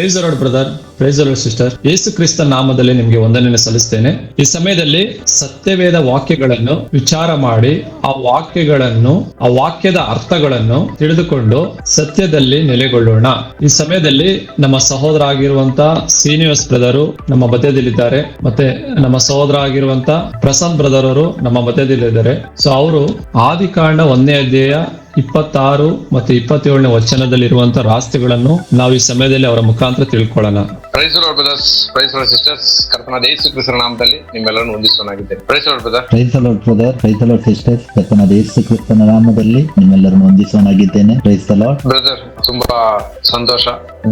Price the lord brother, praise the lord sister. Yesu Krista ನಾಮದಲ್ಲಿ ನಿಮಗೆ ವಂದನೆಯನ್ನು ಸಲ್ಲಿಸ್ತೇನೆ. ಈ ಸಮಯದಲ್ಲಿ ಸತ್ಯವೇದ ವಾಕ್ಯಗಳನ್ನು ವಿಚಾರ ಮಾಡಿ ಆ ವಾಕ್ಯದ ಅರ್ಥಗಳನ್ನು ತಿಳಿದುಕೊಂಡು ಸತ್ಯದಲ್ಲಿ ನೆಲೆಗೊಳ್ಳೋಣ. ಈ ಸಮಯದಲ್ಲಿ ನಮ್ಮ ಸಹೋದರ ಆಗಿರುವಂತ ಶ್ರೀನಿವಾಸ್ ಬ್ರದರು ನಮ್ಮ ಮಧ್ಯದಲ್ಲಿದ್ದಾರೆ, ಮತ್ತೆ ನಮ್ಮ ಸಹೋದರ ಆಗಿರುವಂತ ಪ್ರಶಾಂತ್ ಬ್ರದರ್ ಅವರು ನಮ್ಮ ಮಧ್ಯದಲ್ಲಿದ್ದಾರೆ. ಸೊ ಅವರು ಆದಿಕಾಂಡ 1ನೇ ಅಧ್ಯಾಯ 26 ಮತ್ತು 27ನೇ ವಚನದಲ್ಲಿರುವಂತಹ ರಹಸ್ಯಗಳನ್ನು ನಾವು ಈ ಸಮಯದಲ್ಲಿ ಅವರ ಮುಖಾಂತರ ತಿಳ್ಕೊಳ್ಳೋಣ. Praise lord brothers, praise lord sisters, ಕರ್ತನಾದ ಯೇಸು ಕ್ರಿಸ್ತನ ನಾಮದಲ್ಲಿ ನಿಮ್ಮೆಲ್ಲರನ್ನು ವಂದಿಸುವನಾಗಿದ್ದೇನೆ. Praise lord brother. Praise lord brother, praise lord sisters, ಕರ್ತನಾದ ಯೇಸು ಕ್ರಿಸ್ತನ ನಾಮದಲ್ಲಿ ನಿಮ್ಮೆಲ್ಲರನ್ನು ವಂದಿಸುವನಾಗಿದ್ದೇನೆ. Praise lord brother. ತುಂಬಾ ಸಂತೋಷ.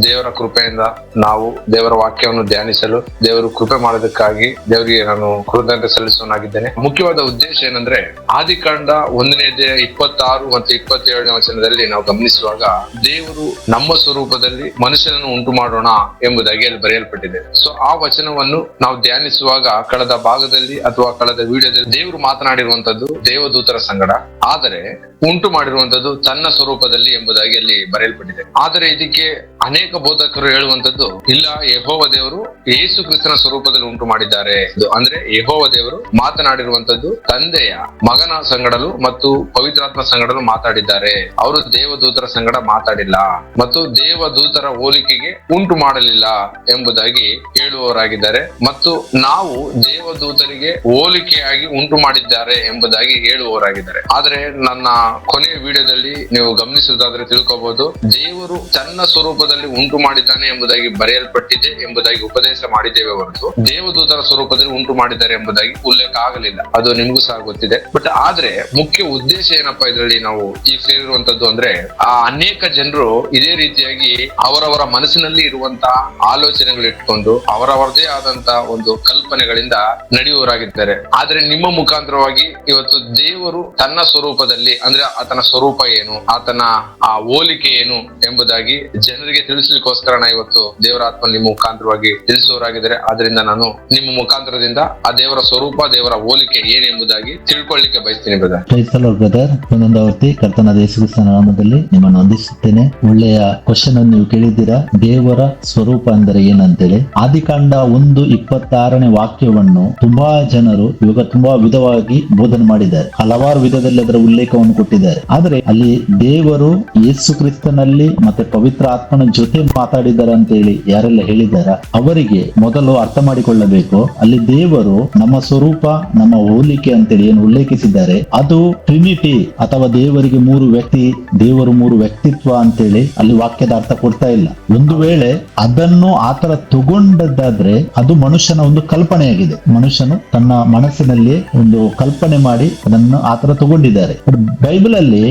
ದೇವರ ಕೃಪೆಯಿಂದ ನಾವು ದೇವರ ವಾಕ್ಯವನ್ನು ಧ್ಯಾನಿಸಲು ದೇವರು ಕೃಪೆ ಮಾಡೋದಕ್ಕಾಗಿ ದೇವರಿಗೆ ನಾನು ಕೃತಜ್ಞತೆ ಸಲ್ಲಿಸುವನಾಗಿದ್ದೇನೆ. ಮುಖ್ಯವಾದ ಉದ್ದೇಶ ಏನಂದ್ರೆ, ಆದಿಕಾಂಡ 1ನೇ ಅಧ್ಯಾಯ 26 ಮತ್ತು 27ನೇ ವಚನದಲ್ಲಿ ನಾವು ಗಮನಿಸುವಾಗ ದೇವರು ನಮ್ಮ ಸ್ವರೂಪದಲ್ಲಿ ಮನುಷ್ಯನನ್ನು ಉಂಟು ಮಾಡೋಣ ಎಂಬುದಾಗಿ ಅಲ್ಲಿ ಬರೆಯಲ್ಪಟ್ಟಿದೆ. ಸೊ ಆ ವಚನವನ್ನು ನಾವು ಧ್ಯಾನಿಸುವಾಗ ಕಳೆದ ಭಾಗದಲ್ಲಿ ಅಥವಾ ಕಳೆದ ವಿಡಿಯೋದಲ್ಲಿ ದೇವರು ಮಾತನಾಡಿರುವಂತದ್ದು ದೇವದೂತರ ಸಂಗಡ, ಆದರೆ ಉಂಟು ಮಾಡಿರುವಂತದ್ದು ತನ್ನ ಸ್ವರೂಪದಲ್ಲಿ ಎಂಬುದಾಗಿ ಅಲ್ಲಿ ಬರೆಯಲ್ಪಟ್ಟಿದೆ. ಆದರೆ ಇದಕ್ಕೆ ಅನೇಕ ಬೋಧಕರು ಹೇಳುವಂತದ್ದು, ಇಲ್ಲ, ಯೆಹೋವ ದೇವರು ಯೇಸು ಕ್ರಿಸ್ತನ ಸ್ವರೂಪದಲ್ಲಿ ಉಂಟು ಮಾಡಿದ್ದಾರೆ. ಅಂದ್ರೆ ಯೆಹೋವ ದೇವರು ಮಾತನಾಡಿರುವಂತದ್ದು ತಂದೆಯ ಮಗನ ಸಂಗಡಲು ಮತ್ತು ಪವಿತ್ರಾತ್ಮ ಸಂಗಡಲು ಮಾತಾಡಿದ್ದಾರೆ. ಅವರು ದೇವದೂತರ ಸಂಗಡ ಮಾತಾಡಿಲ್ಲ ಮತ್ತು ದೇವದೂತರ ಹೋಲಿಕೆಗೆ ಉಂಟು ಮಾಡಲಿಲ್ಲ ಎಂಬುದಾಗಿ ಹೇಳುವವರಾಗಿದ್ದಾರೆ. ಮತ್ತು ನಾವು ದೇವದೂತರಿಗೆ ಹೋಲಿಕೆಯಾಗಿ ಉಂಟು ಮಾಡಿದ್ದಾರೆ ಎಂಬುದಾಗಿ ಹೇಳುವವರಾಗಿದ್ದಾರೆ. ಆದರೆ ನನ್ನ ಕೊನೆಯ ವಿಡಿಯೋದಲ್ಲಿ ನೀವು ಗಮನಿಸುವುದಾದ್ರೆ ತಿಳ್ಕೋಬಹುದು, ದೇವರು ತನ್ನ ಸ್ವರೂಪದಲ್ಲಿ ಉಂಟು ಮಾಡಿದ್ದಾನೆ ಎಂಬುದಾಗಿ ಬರೆಯಲ್ಪಟ್ಟಿದೆ ಎಂಬುದಾಗಿ ಉಪದೇಶ ಮಾಡಿದ್ದೇವೆ ಹೊರತು ದೇವದೂತರ ಸ್ವರೂಪದಲ್ಲಿ ಉಂಟು ಮಾಡಿದ್ದಾರೆ ಎಂಬುದಾಗಿ ಉಲ್ಲೇಖ ಆಗಲಿಲ್ಲ. ಅದು ನಿಮಗೂ ಸಹ ಗೊತ್ತಿದೆ. ಬಟ್ ಆದ್ರೆ ಮುಖ್ಯ ಉದ್ದೇಶ ಏನಪ್ಪಾ ಇದರಲ್ಲಿ ನಾವು ಈಗ ಸೇರಿರುವಂತದ್ದು ಅಂದ್ರೆ, ಆ ಅನೇಕ ಜನರು ಇದೇ ರೀತಿಯಾಗಿ ಅವರವರ ಮನಸ್ಸಿನಲ್ಲಿ ಇರುವಂತಹ ಆಲೋಚನೆಗಳು ಇಟ್ಕೊಂಡು ಅವರವರದೇ ಆದಂತಹ ಒಂದು ಕಲ್ಪನೆಗಳಿಂದ ನಡೆಯುವವರಾಗಿದ್ದಾರೆ. ಆದ್ರೆ ನಿಮ್ಮ ಮುಖಾಂತರವಾಗಿ ಇವತ್ತು ದೇವರು ತನ್ನ ಸ್ವರೂಪದಲ್ಲಿ, ಅಂದ್ರೆ ಆತನ ಸ್ವರೂಪ ಏನು, ಆತನ ಆ ಹೋಲಿಕೆ ಏನು ಎಂಬುದಾಗಿ ಜನರಿಗೆ ತಿಳಿಸ್ಲಿಕ್ಕೋಸ್ಕರ ಇವತ್ತು ದೇವರ ಆತ್ಮ ನಿಮ್ಮ ಮುಖಾಂತರವಾಗಿ ತಿಳಿಸುವವರಾಗಿದ್ದಾರೆ. ಆದ್ರಿಂದ ನಾನು ನಿಮ್ಮ ಮುಖಾಂತರದಿಂದ ಆ ದೇವರ ಸ್ವರೂಪ, ದೇವರ ಹೋಲಿಕೆ ಏನು ಎಂಬುದಾಗಿ ತಿಳ್ಕೊಳ್ಳಿಕ್ಕೆ ಬಯಸ್ತೀನಿ ಬ್ರದರ್. Praise lord brother. ಒಂದೊಂದಾವರ್ತಿ ಕರ್ತನಾದ ಯೇಸು ಕ್ರಿಸ್ತನ ನಾಮದಲ್ಲಿ ನಿಮ್ಮನ್ನು ವಂದಿಸುತ್ತೇನೆ. ಒಳ್ಳೆಯ ಕ್ವಶನ್ ಅನ್ನು ನೀವು ಕೇಳಿದ್ದೀರಾ, ದೇವರ ಸ್ವರೂಪ ಅಂದರೆ ಏನಂತೇಳಿ. ಆದಿಕಾಂಡ 1:26ನೇ ವಾಕ್ಯವನ್ನು ತುಂಬಾ ಜನರು ಇವಾಗ ತುಂಬಾ ವಿಧವಾಗಿ ಬೋಧನೆ ಮಾಡಿದ್ದಾರೆ, ಹಲವಾರು ವಿಧದಲ್ಲಿ ಅದರ ಉಲ್ಲೇಖವನ್ನು ಕೊಟ್ಟಿದ್ದಾರೆ. ಆದ್ರೆ ಅಲ್ಲಿ ದೇವರು ಯೇಸು ಕ್ರಿಸ್ತನಲ್ಲಿ ಮತ್ತೆ ಪವಿತ್ರ ಆತ್ಮನ ಜೊತೆ ಮಾತಾಡಿದ್ದಾರೆ ಅಂತ ಹೇಳಿ ಯಾರೆಲ್ಲ ಹೇಳಿದಾರ ಅವರಿಗೆ ಮೊದಲು ಅರ್ಥ ಮಾಡಿಕೊಳ್ಳಬೇಕು, ಅಲ್ಲಿ ದೇವರು ನಮ್ಮ ಸ್ವರೂಪ, ನಮ್ಮ ಹೋಲಿಕೆ ಅಂತೇಳಿ ಏನು ಉಲ್ಲೇಖಿಸಿದ್ದಾರೆ ಅದು ಟ್ರಿನಿಟಿ ಅಥವಾ ದೇವರಿಗೆ 3 ವ್ಯಕ್ತಿ, ದೇವರು 3 ವ್ಯಕ್ತಿತ್ವ ಅಂತೇಳಿ ಅಲ್ಲಿ ವಾಕ್ಯದ ಅರ್ಥ ಕೊಡ್ತಾ ಇಲ್ಲ. ಒಂದು ವೇಳೆ ಅದನ್ನು ಆತರ ತಗೊಂಡದ್ದಾದ್ರೆ ಅದು ಮನುಷ್ಯನ ಒಂದು ಕಲ್ಪನೆಯಾಗಿದೆ. ಮನುಷ್ಯನು ತನ್ನ ಮನಸ್ಸಿನಲ್ಲಿ ಒಂದು ಕಲ್ಪನೆ ಮಾಡಿ ಅದನ್ನು ಆತರ ತಗೊಂಡಿದ್ದಾರೆ. ಬೈಬಲ್ ಅಲ್ಲಿ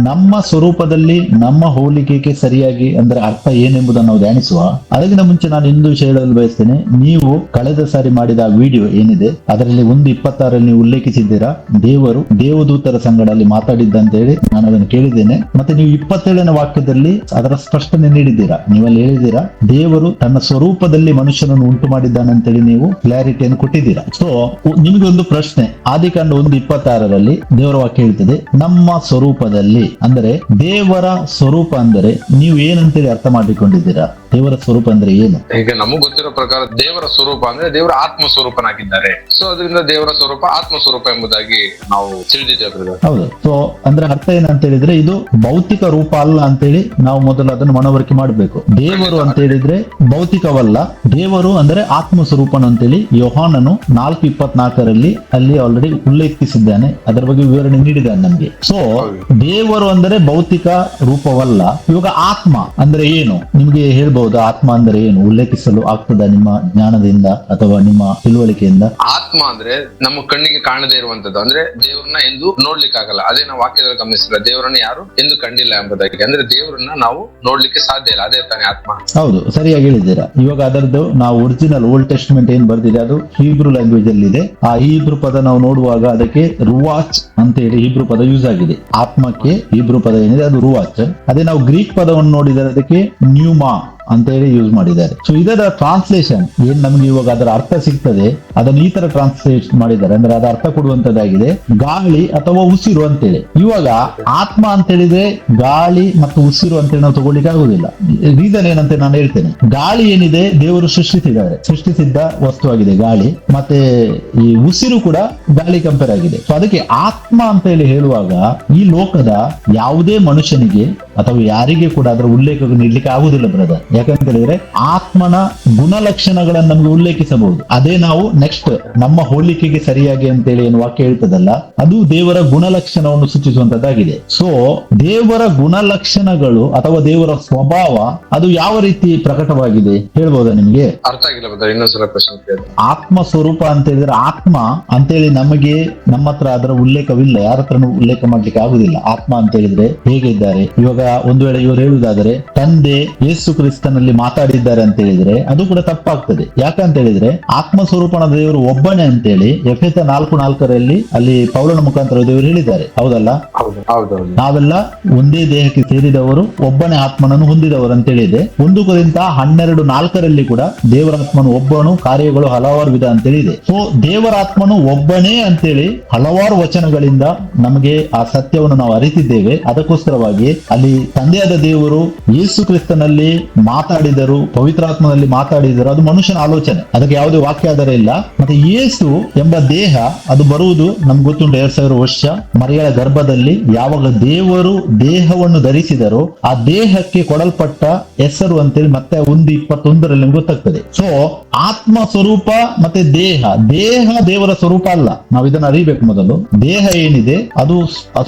ನಮ್ಮ ಸ್ವರೂಪದಲ್ಲಿ ನಮ್ಮ ಹೋಲಿಕೆಗೆ ಸರಿಯಾಗಿ ಅಂದ್ರೆ ಅರ್ಥ ಏನೆಂಬುದನ್ನು ನಾವು ಧ್ಯಾನಿಸುವ. ಅದಕ್ಕಿಂತ ಮುಂಚೆ ನಾನು ಇಂದು ವಿಷಯ ಹೇಳಲು ಬಯಸ್ತೇನೆ. ನೀವು ಕಳೆದ ಸಾರಿ ಮಾಡಿದ ವಿಡಿಯೋ ಏನಿದೆ ಅದರಲ್ಲಿ 1:26 ನೀವು ಉಲ್ಲೇಖಿಸಿದ್ದೀರಾ, ದೇವರು ದೇವದೂತರ ಸಂಗಡಲ್ಲಿ ಮಾತಾಡಿದ್ದ ಅಂತ ಹೇಳಿ ನಾನು ಅದನ್ನು ಕೇಳಿದ್ದೇನೆ. ಮತ್ತೆ ನೀವು 27ನೇ ವಾಕ್ಯದಲ್ಲಿ ಅದರ ಸ್ಪಷ್ಟನೆ ನೀಡಿದ್ದೀರಾ. ನೀವಲ್ಲಿ ಹೇಳಿದ್ದೀರಾ ದೇವರು ತನ್ನ ಸ್ವರೂಪದಲ್ಲಿ ಮನುಷ್ಯನನ್ನು ಉಂಟು ಮಾಡಿದ್ದಾನೆ ಅಂತೇಳಿ ನೀವು ಕ್ಲಾರಿಟಿಯನ್ನು ಕೊಟ್ಟಿದ್ದೀರಾ. ಸೊ ನಿಮಗೆ ಒಂದು ಪ್ರಶ್ನೆ, ಆದಿಕಾಂಡ 1:26ರಲ್ಲಿ ದೇವರ ವಾಕ್ಯ ಹೇಳ್ತದೆ ನಮ್ಮ ಸ್ವರೂಪದಲ್ಲಿ, ಅಂದರೆ ದೇವರ ಸ್ವರೂಪ ಅಂದರೆ ನೀವು ಏನಂತೇಳಿ ಅರ್ಥ ಮಾಡಿಕೊಂಡಿದ್ದೀರಾ? ದೇವರ ಸ್ವರೂಪ ಅಂದ್ರೆ ಏನು? ಈಗ ನಮಗ್ ಗೊತ್ತಿರೋ ಪ್ರಕಾರ ದೇವರ ಸ್ವರೂಪ ಅಂದ್ರೆ ದೇವರ ಆತ್ಮ ಸ್ವರೂಪನಾಗಿದ್ದಾರೆ. ಸೊ ಅದರಿಂದ ದೇವರ ಸ್ವರೂಪ ಆತ್ಮ ಸ್ವರೂಪ ಎಂಬುದಾಗಿ ನಾವು ತಿಳಿದಿದ್ದೇವೆ. ಹೌದು. ಸೊ ಅಂದ್ರೆ ಅರ್ಥ ಏನಂತ ಹೇಳಿದ್ರೆ ಇದು ಭೌತಿಕ ರೂಪ ಅಲ್ಲ ಅಂತೇಳಿ ನಾವು ಮೊದಲು ಅದನ್ನು ಮನವರಿಕೆ ಮಾಡಬೇಕು. ದೇವರು ಅಂತ ಹೇಳಿದ್ರೆ ಭೌತಿಕವಲ್ಲ, ದೇವರು ಅಂದ್ರೆ ಆತ್ಮ ಸ್ವರೂಪನು ಅಂತೇಳಿ ಯೋಹಾನನು 4:24ರಲ್ಲಿ ಅಲ್ಲಿ ಆಲ್ರೆಡಿ ಉಲ್ಲೇಖಿಸಿದ್ದಾನೆ, ಅದರ ಬಗ್ಗೆ ವಿವರಣೆ ನೀಡಿದ್ದಾನೆ ನಮ್ಗೆ. ಸೊ ದೇವರು ಅಂದರೆ ಭೌತಿಕ ರೂಪವಲ್ಲ. ಇವಾಗ ಆತ್ಮ ಅಂದ್ರೆ ಏನು ನಿಮ್ಗೆ ಹೇಳ್ಬಹುದು? ಆತ್ಮ ಅಂದ್ರೆ ಏನು ಉಲ್ಲೇಖಿಸಲು ಆಗ್ತದ ನಿಮ್ಮ ಜ್ಞಾನದಿಂದ ಅಥವಾ ನಿಮ್ಮ ತಿಳುವಳಿಕೆಯಿಂದ? ಆತ್ಮ ಅಂದ್ರೆ ನಮ್ಮ ಕಣ್ಣಿಗೆ ಕಾಣದೇ ಇರುವಂತದ್ದು, ಅಂದ್ರೆ ದೇವ್ರನ್ನ ಎಂದು ನೋಡ್ಲಿಕ್ಕೆ ಆಗಲ್ಲ. ಅದೇ ನಾವು ವಾಕ್ಯದಲ್ಲಿ ಗಮನಿಸಿಲ್ಲ, ದೇವರನ್ನ ಯಾರು ಎಂದು ಕಂಡಿಲ್ಲ ಎಂಬುದಾಗಿ. ಅಂದ್ರೆ ದೇವರನ್ನ ನಾವು ನೋಡ್ಲಿಕ್ಕೆ ಸಾಧ್ಯ ಇಲ್ಲ, ಅದೇ ತಾನೇ ಆತ್ಮ. ಹೌದು, ಸರಿಯಾಗಿ ಹೇಳಿದ್ದೀರಾ. ಇವಾಗ ಅದರದ್ದು ನಾವು ಒರಿಜಿನಲ್ ಓಲ್ಡ್ ಟೆಸ್ಟ್ಮೆಂಟ್ ಏನ್ ಬರ್ದಿದೆ ಅದು ಹೀಬ್ರೂ ಲ್ಯಾಂಗ್ವೇಜ್ ಅಲ್ಲಿ ಇದೆ. ಆ ಹೀಬ್ರೂ ಪದ ನಾವು ನೋಡುವಾಗ ಅದಕ್ಕೆ ರುವಾಚ್ ಅಂತ ಹೇಳಿ ಹೀಬ್ರೂ ಪದ ಯೂಸ್ ಆಗಿದೆ. ಆತ್ಮಕ್ಕೆ ಹೀಬ್ರೂ ಪದ ಏನಿದೆ ಅದು ರುವಾಚ್. ಅದೇ ನಾವು ಗ್ರೀಕ್ ಪದವನ್ನು ನೋಡಿದರೆ ಅದಕ್ಕೆ ನ್ಯೂಮಾ ಅಂತ ಹೇಳಿ ಯೂಸ್ ಮಾಡಿದ್ದಾರೆ. ಸೊ ಇದರ ಟ್ರಾನ್ಸ್ಲೇಷನ್ ಏನ್ ನಮ್ಗೆ ಇವಾಗ ಅದರ ಅರ್ಥ ಸಿಗ್ತದೆ ಅದನ್ನು ಈ ತರ ಟ್ರಾನ್ಸ್ಲೇಟ್ ಮಾಡಿದ್ದಾರೆ. ಅಂದ್ರೆ ಅದರ ಅರ್ಥ ಕೊಡುವಂತದ್ದಾಗಿದೆ ಗಾಳಿ ಅಥವಾ ಉಸಿರು ಅಂತೇಳಿ. ಇವಾಗ ಆತ್ಮ ಅಂತ ಹೇಳಿದ್ರೆ ಗಾಳಿ ಮತ್ತು ಉಸಿರು ಅಂತೇಳಿ ನಾವು ತಗೊಳ್ಳಿಕ್ಕೆ ಆಗುದಿಲ್ಲ. ರೀಸನ್ ಏನಂತ ನಾನು ಹೇಳ್ತೇನೆ. ಗಾಳಿ ಏನಿದೆ ದೇವರು ಸೃಷ್ಟಿಸಿದ್ದ ವಸ್ತು ಆಗಿದೆ ಗಾಳಿ, ಮತ್ತೆ ಈ ಉಸಿರು ಕೂಡ ಗಾಳಿ ಕಂಪೇರ್ ಆಗಿದೆ. ಸೊ ಅದಕ್ಕೆ ಆತ್ಮ ಅಂತ ಹೇಳಿ ಹೇಳುವಾಗ ಈ ಲೋಕದ ಯಾವುದೇ ಮನುಷ್ಯನಿಗೆ ಅಥವಾ ಯಾರಿಗೆ ಕೂಡ ಅದರ ಉಲ್ಲೇಖ ನೀಡಲಿಕ್ಕೆ ಆಗುದಿಲ್ಲ ಬ್ರದರ್. ಯಾಕಂತ ಹೇಳಿದ್ರೆ ಆತ್ಮನ ಗುಣಲಕ್ಷಣಗಳನ್ನು ನಮ್ಗೆ ಉಲ್ಲೇಖಿಸಬಹುದು. ಅದೇ ನಾವು ನೆಕ್ಸ್ಟ್ ನಮ್ಮ ಹೋಲಿಕೆಗೆ ಸರಿಯಾಗಿ ಅಂತೇಳಿ ಏನು ವಾಕ್ಯ ಹೇಳ್ತದಲ್ಲ, ಅದು ದೇವರ ಗುಣಲಕ್ಷಣವನ್ನು ಸೂಚಿಸುವಂತದ್ದಾಗಿದೆ. ಸೊ ದೇವರ ಗುಣಲಕ್ಷಣಗಳು ಅಥವಾ ದೇವರ ಸ್ವಭಾವ ಅದು ಯಾವ ರೀತಿ ಪ್ರಕಟವಾಗಿದೆ ಹೇಳ್ಬೋದಾ ನಿಮ್ಗೆ? ಅರ್ಥ ಆಗಿಲ್ಲ ಬ್ರದರ್, ಇನ್ನೊಂದ್ಸಲ ಕ್ವಶನ್ ಕೇಳಿ. ಆತ್ಮ ಸ್ವರೂಪ ಅಂತ ಹೇಳಿದ್ರೆ ಆತ್ಮ ಅಂತೇಳಿ ನಮಗೆ ನಮ್ಮ ಹತ್ರ ಅದರ ಉಲ್ಲೇಖವಿಲ್ಲ, ಯಾರ ಹತ್ರನೂ ಉಲ್ಲೇಖ ಮಾಡ್ಲಿಕ್ಕೆ ಆಗುದಿಲ್ಲ. ಆತ್ಮ ಅಂತ ಹೇಳಿದ್ರೆ ಹೇಗೆ ಇದ್ದಾರೆ. ಇವಾಗ ಒಂದು ವೇಳೆ ಇವರು ಹೇಳುವುದಾದರೆ ತಂದೆ ಯೇಸು ಕ್ರಿಸ್ತನಲ್ಲಿ ಮಾತಾಡಿದ್ದಾರೆ ಅಂತ ಹೇಳಿದ್ರೆ ಅದು ಕೂಡ ತಪ್ಪಾಗ್ತದೆ. ಯಾಕಂತ ಹೇಳಿದ್ರೆ ಆತ್ಮ ಸ್ವರೂಪನ ದೇವರು ಒಬ್ಬನೇ ಅಂತೇಳಿ ಎಫೆಸ 4:4 ಅಲ್ಲಿ ಪೌಲನ ಮುಖಾಂತರ ದೇವರು ಹೇಳಿದ್ದಾರೆ, ಹೌದಲ್ಲ? ನಾವೆಲ್ಲ ಒಂದೇ ದೇಹಕ್ಕೆ ಸೇರಿದವರು, ಒಬ್ಬನೇ ಆತ್ಮನನ್ನು ಹೊಂದಿದವರು ಅಂತ ಹೇಳಿದೆ. 1 ಕೊರಿಂಥ 12:4 ಕೂಡ ದೇವರಾತ್ಮನು ಒಬ್ಬನು, ಕಾರ್ಯಗಳು ಹಲವಾರು ವಿಧ ಅಂತೇಳಿ ಇದೆ. ಸೊ ದೇವರಾತ್ಮನು ಒಬ್ಬನೇ ಅಂತೇಳಿ ಹಲವಾರು ವಚನಗಳಿಂದ ನಮಗೆ ಆ ಸತ್ಯವನ್ನು ನಾವು ಅರಿತಿದ್ದೇವೆ. ಅದಕ್ಕೋಸ್ಕರವಾಗಿ ಅಲ್ಲಿ ತಂದೆಯಾದ ದೇವರು ಯೇಸು ಕ್ರಿಸ್ತನಲ್ಲಿ ಮಾತಾಡಿದರು, ಪವಿತ್ರಾತ್ಮನಲ್ಲಿ ಮಾತಾಡಿದರು, ಅದು ಮನುಷ್ಯನ ಆಲೋಚನೆ, ಅದಕ್ಕೆ ಯಾವುದೇ ವಾಕ್ಯ ಆಧಾರ ಇಲ್ಲ. ಮತ್ತೆ ಯೇಸು ಎಂಬ ದೇಹ ಅದು ಬರುವುದು ನಮ್ಗೆ ಗೊತ್ತುಂಟು 2000 ವರ್ಷ ಮರಿಯಳ ಗರ್ಭದಲ್ಲಿ ಯಾವಾಗ ದೇವರು ದೇಹವನ್ನು ಧರಿಸಿದರು ಆ ದೇಹಕ್ಕೆ ಕೊಡಲ್ಪಟ್ಟ ಹೆಸರು ಅಂತೇಳಿ ಮತ್ತೆ 1:21 ನಿಮ್ಗೆ ಗೊತ್ತಾಗ್ತದೆ. ಸೊ ಆತ್ಮ ಸ್ವರೂಪ ಮತ್ತೆ ದೇಹ ದೇವರ ಸ್ವರೂಪ ಅಲ್ಲ, ನಾವು ಇದನ್ನ ಅರಿಬೇಕು. ಮೊದಲು ದೇಹ ಏನಿದೆ ಅದು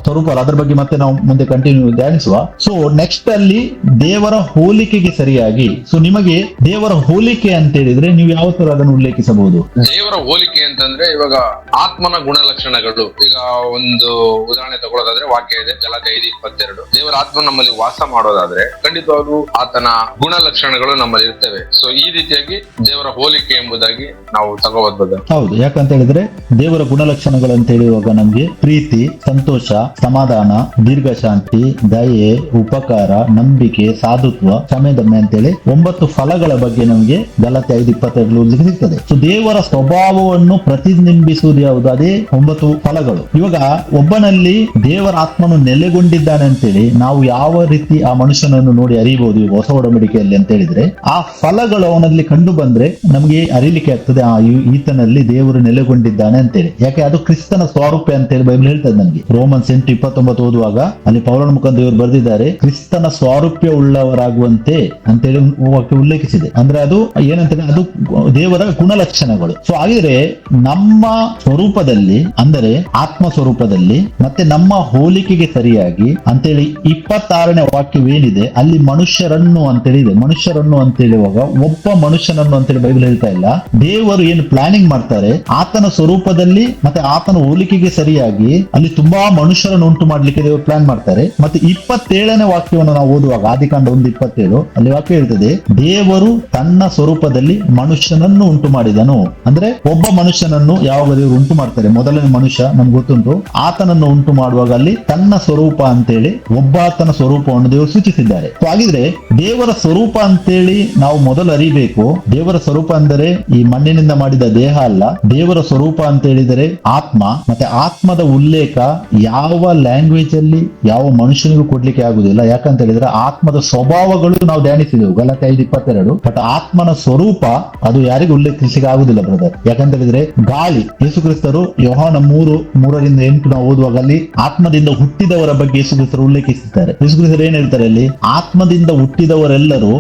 ಸ್ವರೂಪ ಅಲ್ಲ, ಅದ್ರ ಬಗ್ಗೆ ಮತ್ತೆ ನಾವು ಮುಂದೆ ಕಂಟಿನ್ಯೂ ಧ್ಯಾನಿಸುವ. ಸೊ ನೆಕ್ಸ್ಟ್ ಅಲ್ಲಿ ದೇವರ ಹೋಲಿಕೆಗೆ ಸರಿಯಾಗಿ, ಸೊ ನಿಮಗೆ ದೇವರ ಹೋಲಿಕೆ ಅಂತ ಹೇಳಿದ್ರೆ ನೀವು ಯಾವ ತರ ಅದನ್ನು ಉಲ್ಲೇಖಿಸಬಹುದು? ದೇವರ ಹೋಲಿಕೆ ಅಂತಂದ್ರೆ ಇವಾಗ ಆತ್ಮನ ಗುಣಲಕ್ಷಣಗಳು, ಈಗ ಒಂದು ಉದಾಹರಣೆ ತಗೊಳ್ಳೋದಾದ್ರೆ ವಾಕ್ಯ ಇದೆ ಗಲಾತ್ಯ 5:22. ದೇವರ ಆತ್ಮ ನಮ್ಮಲ್ಲಿ ವಾಸ ಮಾಡೋದಾದ್ರೆ ಖಂಡಿತವಾಗ್ಲೂ ಆತನ ಗುಣಲಕ್ಷಣಗಳು ನಮ್ಮಲ್ಲಿ ಇರ್ತವೆ. ಸೊ ಈ ರೀತಿಯಾಗಿ ದೇವರ ಹೋಲಿಕೆ ಎಂಬುದಾಗಿ ನಾವು ತಗೋಬಹುದು. ಹೌದು, ಯಾಕಂತ ಹೇಳಿದ್ರೆ ದೇವರ ಗುಣಲಕ್ಷಣಗಳು ಅಂತ ಹೇಳುವಾಗ ನಮ್ಗೆ ಪ್ರೀತಿ, ಸಂತೋಷ, ಸಮಾಧಾನ, ದೀರ್ಘಶಾಂತಿ, ದಯೆ, ಉಪಕಾರ, ನಂಬಿಕೆ, ಸಾಧುತ್ವ, ಕ್ಷಮೆದಮೆ ಅಂತೇಳಿ 9 ಫಲಗಳ ಬಗ್ಗೆ ನಮಗೆ ಗಲಾತ್ಯ 5:22 ಉಲ್ಲೇಖ ಸಿಗ್ತದೆ. ಸೊ ದೇವರ ಸ್ವಭಾವವನ್ನು ಪ್ರತಿಬಿಂಬಿಸುವುದು ಯಾವುದು? ಅದೇ 9 ಫಲಗಳು. ಇವಾಗ ಒಬ್ಬನಲ್ಲಿ ದೇವರ ಆತ್ಮನು ನೆಲೆಗೊಂಡಿದ್ದಾನೆ ಅಂತೇಳಿ ನಾವು ಯಾವ ರೀತಿ ಆ ಮನುಷ್ಯನನ್ನು ನೋಡಿ ಅರಿಬಹುದು ಈಗ ಹೊಸ ಒಡಂಬಡಿಕೆಯಲ್ಲಿ ಅಂತ ಹೇಳಿದ್ರೆ ಆ ಫಲಗಳು ಅವನಲ್ಲಿ ಕಂಡು ಬಂದ್ರೆ ನಮ್ಗೆ ಅರಿಲಿಕ್ಕೆ ಆಗ್ತದೆ, ಈತನಲ್ಲಿ ದೇವರು ನೆಲೆಗೊಂಡಿದ್ದಾನೆ ಅಂತೇಳಿ. ಯಾಕೆ? ಅದು ಕ್ರಿಸ್ತನ ಸ್ವಾರೂಪ್ಯ ಅಂತೇಳಿ ಬೈಬಲ್ ಹೇಳ್ತದೆ ನಮ್ಗೆ. ರೋಮನ್ಸ್ 8:29 ಓದುವಾಗ ಅಲ್ಲಿ ಪೌಲನ ಮುಖಾಂತರ ದೇವರು ಬರೆದಿದ್ದಾರೆ, ಕ್ರಿಸ್ತನ ಸ್ವಾರೂಪ್ಯ ಉಳ್ಳವರಾಗುವಂತೆ ಅಂತೇಳಿ ಉಲ್ಲೇಖಿಸಿದೆ. ಅಂದ್ರೆ ಅದು ಏನಂತ ಅದು ದೇವರ ಗುಣಲಕ್ಷಣಗಳು. ಸೊ ಹಾಗಿದ್ರೆ ನಮ್ಮ ಸ್ವರೂಪದಲ್ಲಿ ಅಂದರೆ ಆತ್ಮ ಸ್ವರೂಪದಲ್ಲಿ ಮತ್ತೆ ನಮ್ಮ ಹೋಲಿಕೆಗೆ ಸರಿಯಾಗಿ ಅಂತೇಳಿ 26ನೇ ವಾಕ್ಯವೇನಿದೆ ಅಲ್ಲಿ ಮನುಷ್ಯರನ್ನು ಅಂತೇಳಿ ಇದೆ. ಮನುಷ್ಯರನ್ನು ಅಂತ ಹೇಳುವಾಗ ಒಬ್ಬ ಮನುಷ್ಯನನ್ನು ಅಂತೇಳಿ ಬೈಬಲ್ ಹೇಳ್ತಾ ಇಲ್ಲ. ದೇವರು ಏನು ಪ್ಲಾನಿಂಗ್ ಮಾಡ್ತಾರೆ ಆತನ ಸ್ವರೂಪದಲ್ಲಿ ಮತ್ತೆ ಆತನ ಹೋಲಿಕೆಗೆ ಸರಿಯಾಗಿ ಅಲ್ಲಿ ತುಂಬಾ ಮನುಷ್ಯರನ್ನು ಉಂಟು ಮಾಡ್ಲಿಕ್ಕೆ ದೇವರು ಪ್ಲಾನ್ ಮಾಡ್ತಾರೆ. ಮತ್ತೆ 27ನೇ ವಾಕ್ಯವನ್ನು ನಾವು ಓದುವಾಗ ಆದಿಕಾಂಡ 1:27 ಅಲ್ಲಿ ವಾಕ್ಯ ಹೇಳ್ತದೆ, ದೇವರು ತನ್ನ ಸ್ವರೂಪದಲ್ಲಿ ಮನುಷ್ಯನನ್ನು ಉಂಟು ಮಾಡಿದನು. ಅಂದ್ರೆ ಒಬ್ಬ ಮನುಷ್ಯನನ್ನು ಯಾವಾಗ ದೇವರು ಉಂಟು ಮಾಡ್ತಾರೆ, ಮೊದಲನೇ ಮನುಷ್ಯ ನಮ್ಗೆ ಗೊತ್ತುಂಟು, ಆತನನ್ನು ಉಂಟು ಮಾಡುವಾಗ ಅಲ್ಲಿ ತನ್ನ ಸ್ವರೂಪ ಅಂತೇಳಿ ಒಬ್ಬಾತನ ಸ್ವರೂಪವನ್ನು ದೇವರು ಸೂಚಿಸಿದ್ದಾರೆ. ಹಾಗಿದ್ರೆ ದೇವರ ಸ್ವರೂಪ ಅಂತೇಳಿ ನಾವು ಮೊದಲು ಅರಿಬೇಕು. ದೇವರ ಸ್ವರೂಪ ಅಂದರೆ ಈ ಮಣ್ಣಿನಿಂದ ಮಾಡಿದ ದೇಹ ಅಲ್ಲ. ದೇವರ ಸ್ವರೂಪ ಅಂತ ಹೇಳಿದರೆ ಆತ್ಮ. ಮತ್ತೆ ಆತ್ಮದ ಉಲ್ಲೇಖ ಯಾವ ಲ್ಯಾಂಗ್ವೇಜ್ ಅಲ್ಲಿ ಯಾವ ಮನುಷ್ಯನಿಗೂ ಕೊಡ್ಲಿಕ್ಕೆ ಆಗುದಿಲ್ಲ. ಯಾಕಂತ ಹೇಳಿದ್ರೆ ಆತ್ಮದ ಸ್ವಭಾವಗಳು ನಾವು ಧ್ಯಾನಿಸಿದೆವು ಗಲಾತ್ಯ 5:22. ಬಟ್ ಆತ್ಮನ ಸ್ವರೂಪ ಅದು ಯಾರಿಗೂ ಉಲ್ಲೇಖಿಸಲಿಕ್ಕೆ ಆಗುದಿಲ್ಲ ಬ್ರದರ್. ಯಾಕಂತ ಹೇಳಿದ್ರೆ ಗಾಳಿ, ಯೇಸು ಕ್ರಿಸ್ತರು ಯೋಹಾನ 3:3-8 ನಾವು ಓದುವಾಗ ಅಲ್ಲಿ ಆತ್ಮದಿಂದ ಹುಟ್ಟಿದವರ ಬಗ್ಗೆ ಯೇಸು ಕ್ರಿಸ್ತರು ಉಲ್ಲೇಖಿಸಿದ್ದಾರೆ. ಯೇಸು ಕ್ರಿಸ್ತರು ಏನ್ ಹೇಳ್ತಾರೆ ಅಲ್ಲಿ, ಆತ್ಮದಿಂದ ಹುಟ್ಟಿದವರೆಲ್ಲರೂ